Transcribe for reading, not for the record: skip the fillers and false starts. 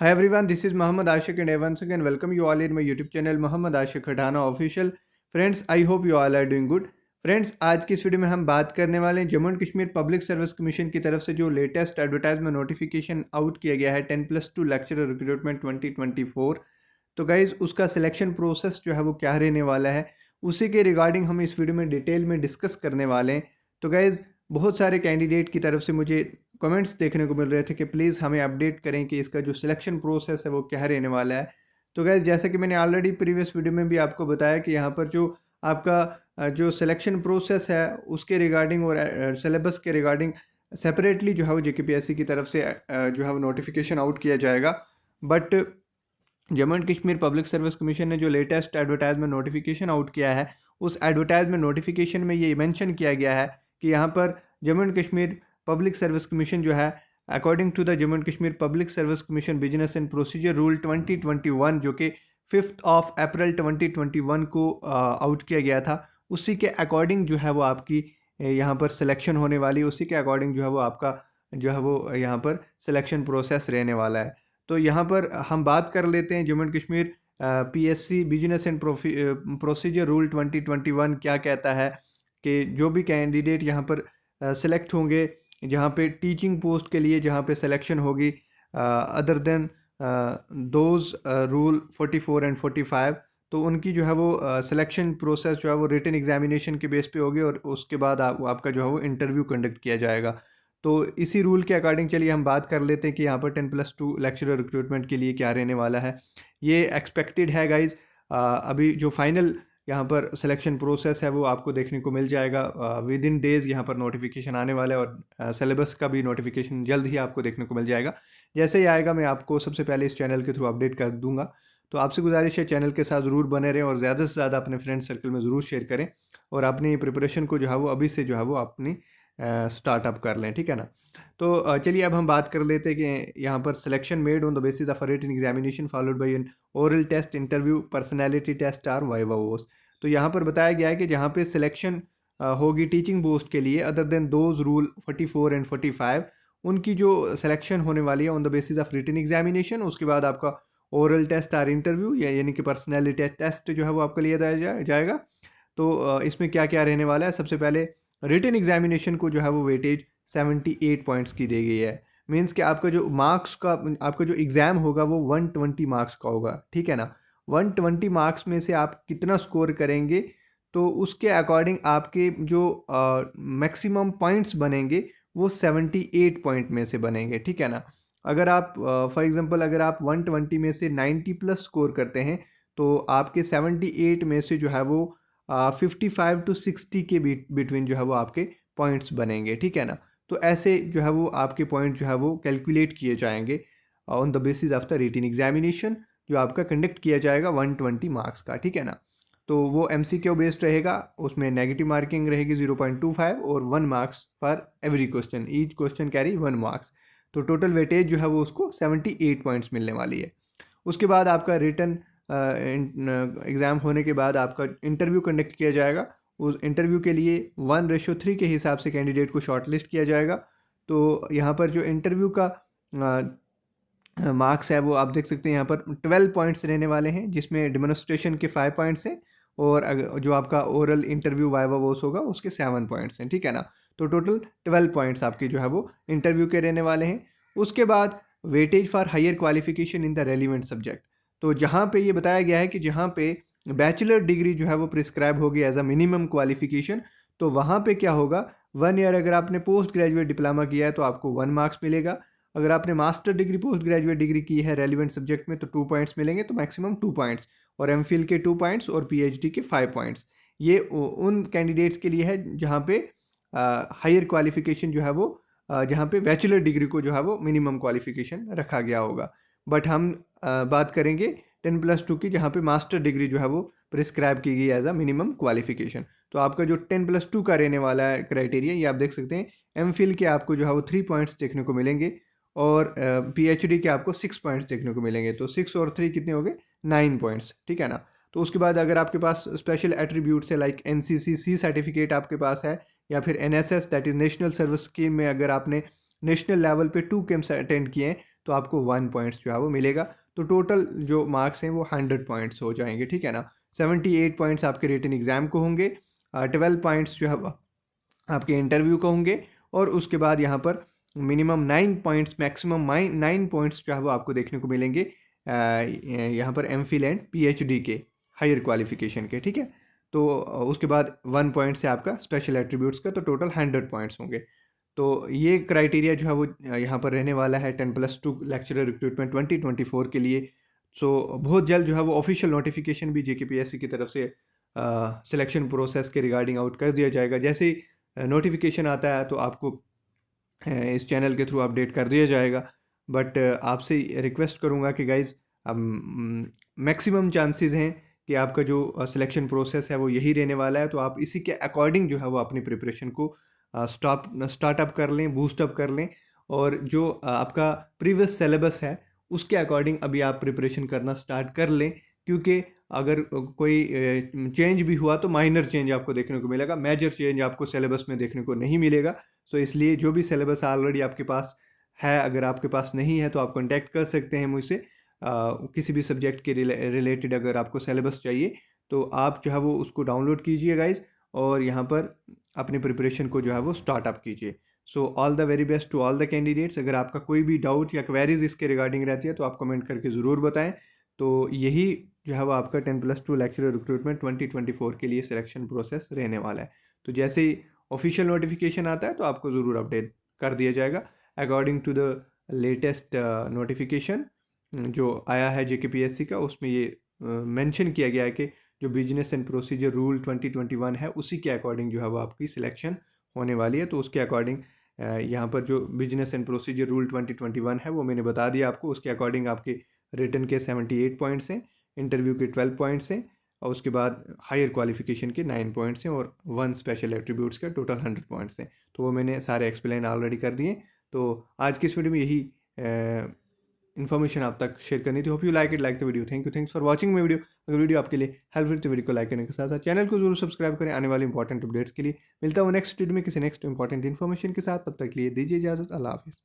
Hi everyone, this is Muhammad Ashik and I once again welcome you all in my YouTube channel Muhammad Ashik Khadana Official. Friends, I hope you all are doing good. Friends, आज की इस video में हम बात करने वाले हैं Jammu and Kashmir public service commission की तरफ से जो लेटेस्ट एडवर्टाइजमेंट नोटिफिकेशन आउट किया गया है 10+2 लेक्चरर रिक्रूटमेंट 2024। तो गाइज़ उसका सिलेक्शन प्रोसेस जो है वो क्या रहने वाला है, उसी के रिगार्डिंग हम इस वीडियो में डिटेल में डिस्कस करने वाले हैं। तो गाइज़ बहुत सारे कैंडिडेट की तरफ से मुझे कमेंट्स देखने को मिल रहे थे कि प्लीज़ हमें अपडेट करें कि इसका जो सिलेक्शन प्रोसेस है वो क्या रहने वाला है। तो गाइज़ जैसा कि मैंने ऑलरेडी प्रीवियस वीडियो में भी आपको बताया कि यहाँ पर जो आपका जो सिलेक्शन प्रोसेस है उसके रिगार्डिंग और सिलेबस के रिगार्डिंग सेपरेटली जो है वो JKPSC की तरफ से जो है वो नोटिफिकेशन आउट किया जाएगा। But Jammu and Kashmir public service commission ने जो लेटेस्ट एडवर्टाइजमेंट नोटिफिकेशन आउट किया है, उस एडवर्टाइजमेंट नोटिफिकेशन में ये मेंशन किया गया है कि यहाँ पर Jammu and Kashmir public service commission जो है according to the Jammu and Kashmir public service commission business and procedure rule 2021 जो कि 5 अप्रैल 2021 को आउट किया गया था, उसी के अकॉर्डिंग जो है वो आपकी यहाँ पर सिलेक्शन होने वाली, उसी के अकॉर्डिंग जो है वो आपका जो है वो यहाँ पर सिलेक्शन प्रोसेस रहने वाला है। तो यहाँ पर हम बात कर लेते हैं Jammu and Kashmir PSC business and procedure rule 2021 क्या कहता है कि जो भी कैंडिडेट यहाँ पर सेलेक्ट होंगे, जहाँ पे टीचिंग पोस्ट के लिए जहाँ पे सिलेक्शन होगी other than those rule 44 and 45, तो उनकी जो है वो सिलेक्शन प्रोसेस जो है वो रिटन एग्जामिनेशन के बेस पे होगी और उसके बाद आपका जो है वो इंटरव्यू कंडक्ट किया जाएगा। तो इसी रूल के अकॉर्डिंग चलिए हम बात कर लेते हैं कि यहाँ पर 10+2 लेक्चरर रिक्रूटमेंट के लिए क्या रहने वाला है। ये एक्सपेक्टेड है गाइज। अभी जो फाइनल यहाँ पर सिलेक्शन प्रोसेस है वो आपको देखने को मिल जाएगा विद इन डेज़। यहाँ पर नोटिफिकेशन आने वाला है और सिलेबस का भी नोटिफिकेशन जल्द ही आपको देखने को मिल जाएगा। जैसे ही आएगा मैं आपको सबसे पहले इस चैनल के थ्रू अपडेट कर दूंगा। तो आपसे गुजारिश है चैनल के साथ ज़रूर बने रहें और ज़्यादा से ज़्यादा अपने फ्रेंड सर्कल में ज़रूर शेयर करें और अपनी प्रिपरेशन को जो है वो अभी से जो है वो अपनी स्टार्टअप कर लें, ठीक है ना। तो चलिए अब हम बात कर लेते हैं कि यहाँ पर selection made on the basis of written examination followed by an oral test, interview, personality test और वाइवा वोस। तो यहाँ पर बताया गया है कि जहाँ पे सिलेक्शन होगी टीचिंग पोस्ट के लिए other than those rule 44 and 45, उनकी जो सिलेक्शन होने वाली है on the basis of written examination, उसके बाद आपका ओरल टेस्ट और इंटरव्यू यानी कि पर्सनैलिटी टेस्ट जो है वो आपका लिया जाएगा। तो इसमें क्या क्या रहने वाला है, सबसे पहले रिटन एग्जामिनेशन को जो है वो वेटेज 78 पॉइंट्स की दी गई है। मीन्स कि आपका जो मार्क्स का आपका जो एग्ज़ाम होगा वो 120 मार्क्स का होगा, ठीक है ना। 120 मार्क्स में से आप कितना स्कोर करेंगे तो उसके अकॉर्डिंग आपके जो मैक्सिमम पॉइंट्स बनेंगे वो 78 पॉइंट में से बनेंगे, ठीक है ना। अगर आप फॉर एग्जांपल अगर आप 120 में से 90 प्लस स्कोर करते हैं तो आपके 78 में से जो है वो 55 टू 60 के बिटवीन जो है वो आपके पॉइंट्स बनेंगे, ठीक है ना। तो ऐसे जो है वो आपके पॉइंट जो है वो कैलकुलेट किए जाएंगे on the basis of the written examination जो आपका कंडक्ट किया जाएगा 120 मार्क्स का, ठीक है ना। तो वो MCQ बेस्ड रहेगा, उसमें नेगेटिव मार्किंग रहेगी 0.25 और 1 marks for every question, each question carry 1 marks. तो टोटल वेटेज जो है वो उसको 78 पॉइंट्स मिलने वाली है। उसके बाद आपका रिटन एग्ज़ाम होने के बाद आपका इंटरव्यू कंडक्ट किया जाएगा। उस इंटरव्यू के लिए 1:3 के हिसाब से कैंडिडेट को शॉर्टलिस्ट किया जाएगा। तो यहाँ पर जो इंटरव्यू का मार्क्स है वो आप देख सकते हैं यहाँ पर 12 पॉइंट्स रहने वाले हैं, जिसमें डेमोन्स्ट्रेशन के 5 पॉइंट्स हैं और जो आपका ओरल इंटरव्यू वाइवा वोस होगा उसके 7 पॉइंट्स हैं, ठीक है ना। तो टोटल 12 पॉइंट्स आपके जो है वो इंटरव्यू के रहने वाले हैं। उसके बाद weightage for higher qualification in the relevant subject. तो जहाँ पे ये बताया गया है कि जहाँ पे बैचलर डिग्री जो है वो प्रिस्क्राइब होगी एज अ मिनिमम क्वालिफिकेशन, तो वहाँ पे क्या होगा, 1 ईयर अगर आपने पोस्ट ग्रेजुएट डिप्लोमा किया है तो आपको 1 मार्क्स मिलेगा। अगर आपने master degree post graduate degree की है रेलिवेंट सब्जेक्ट में तो 2 पॉइंट्स मिलेंगे, तो मैक्सिमम 2 पॉइंट्स, और MPhil के 2 पॉइंट्स और PhD के 5 पॉइंट्स। ये उन कैंडिडेट्स के लिए है जहाँ पे हायर क्वालिफिकेशन जो है वो जहाँ पे बैचलर डिग्री को जो है वो मिनिमम क्वालिफिकेशन रखा गया होगा। बट हम बात करेंगे 10+2 की, जहाँ पे मास्टर डिग्री जो है वो प्रिस्क्राइब की गई एज अ मिनिमम क्वालिफिकेशन। तो आपका जो 10+2 का रहने वाला है क्राइटेरिया, ये आप देख सकते हैं। MPhil के आपको जो है वो 3 पॉइंट्स देखने को मिलेंगे और PhD के आपको 6 पॉइंट्स देखने को मिलेंगे। तो 6 और 3 कितने हो गए, 9 पॉइंट्स, ठीक है ना। तो उसके बाद अगर आपके पास स्पेशल एट्रीब्यूट्स है लाइक NCC सर्टिफिकेट आपके पास है, या फिर NSS that is national service scheme में अगर आपने नेशनल लेवल पे 2 कैंप्स अटेंड किए हैं तो आपको 1 पॉइंट्स जो है वो मिलेगा। तो टोटल जो मार्क्स हैं वो 100 पॉइंट्स हो जाएंगे, ठीक है ना। 78 पॉइंट्स आपके रिटन एग्ज़ाम को होंगे, 12 पॉइंट्स जो है वो आपके इंटरव्यू को होंगे, और उसके बाद यहाँ पर मिनिमम 9 पॉइंट्स, मैक्सिमम 9 पॉइंट्स जो है वो आपको देखने को मिलेंगे यहाँ पर एमफिल एंड पीएचडी के हायर क्वालिफिकेशन के, ठीक है। तो उसके बाद 1 पॉइंट से आपका स्पेशल एट्रीब्यूट्स का, तो टोटल 100 पॉइंट्स होंगे। तो ये क्राइटेरिया जो है वो यहाँ पर रहने वाला है 10+2 लेक्चरर रिक्रूटमेंट 2024 के लिए। सो बहुत जल्द जो है वो ऑफिशियल नोटिफिकेशन भी जेकेपीएससी की तरफ से सिलेक्शन प्रोसेस के रिगार्डिंग आउट कर दिया जाएगा। जैसे ही नोटिफिकेशन आता है तो आपको इस चैनल के थ्रू अपडेट कर दिया जाएगा। बट आपसे रिक्वेस्ट करूँगा कि गाइज़ मैक्सिमम चांसेस हैं कि आपका जो सिलेक्शन प्रोसेस है वो यही रहने वाला है, तो आप इसी के अकॉर्डिंग जो है वो अपनी प्रिपरेशन को स्टार्टअप कर लें, बूस्टअप कर लें, और जो आपका प्रीवियस सिलेबस है उसके अकॉर्डिंग अभी आप प्रिपरेशन करना स्टार्ट कर लें। क्योंकि अगर कोई चेंज भी हुआ तो माइनर चेंज आपको देखने को मिलेगा, मेजर चेंज आपको सिलेबस में देखने को नहीं मिलेगा। सो इसलिए जो भी सिलेबस ऑलरेडी आपके पास है, अगर आपके पास नहीं है तो आप कांटेक्ट कर सकते हैं मुझसे। किसी भी सब्जेक्ट के रिलेटेड अगर आपको सिलेबस चाहिए तो आप जो है वो उसको डाउनलोड कीजिए गाइज, और यहाँ पर अपनी प्रिपरेशन को जो है वो स्टार्टअप कीजिए। So all the very best to all the candidates. अगर आपका कोई भी डाउट या क्वेरीज इसके रिगार्डिंग रहती है तो आप कमेंट करके ज़रूर बताएं। तो यही जो है वो आपका 10+2 लेक्चरर रिक्रूटमेंट 2024 के लिए सिलेक्शन प्रोसेस रहने वाला है। तो जैसे ही ऑफिशियल नोटिफिकेशन आता है तो आपको ज़रूर अपडेट कर दिया जाएगा according to the latest notification जो आया है जेकेपीएससी का। उसमें ये मेंशन किया गया है कि जो बिजनेस एंड प्रोसीजर रूल 2021 है उसी के अकॉर्डिंग जो है वो आपकी सिलेक्शन होने वाली है। तो उसके अकॉर्डिंग यहाँ पर जो बिजनेस एंड प्रोसीजर रूल 2021 है वो मैंने बता दिया आपको। उसके अकॉर्डिंग आपके रिटन के 78 पॉइंट्स हैं, इंटरव्यू के 12 पॉइंट्स हैं, और उसके बाद हायर क्वालिफिकेशन के 9 पॉइंट्स हैं, और 1 स्पेशल एट्रीब्यूट्स का टोटल 100 पॉइंट्स हैं। तो वो मैंने सारे एक्सप्लेन ऑलरेडी कर दिए। तो आज की इस वीडियो में यही इन्फॉर्मेशन आप तक शेयर करनी थी। Hope you like the video. Thanks for watching my video. अगर वीडियो आपके लिए हेल्पफुल तो वीडियो को लाइक करने के साथ साथ चैनल को जरूर सब्सक्राइब करें आने वाले इंपॉर्टेंट अपडेट्स के लिए। मिलता हूँ नेक्स्ट वीडियो में किसी नेक्स्ट इंपॉर्टेंट इन्फॉर्मेशन के साथ। तब तक के लिए दीजिए इजाज़त। अल्लाह हाफिज़।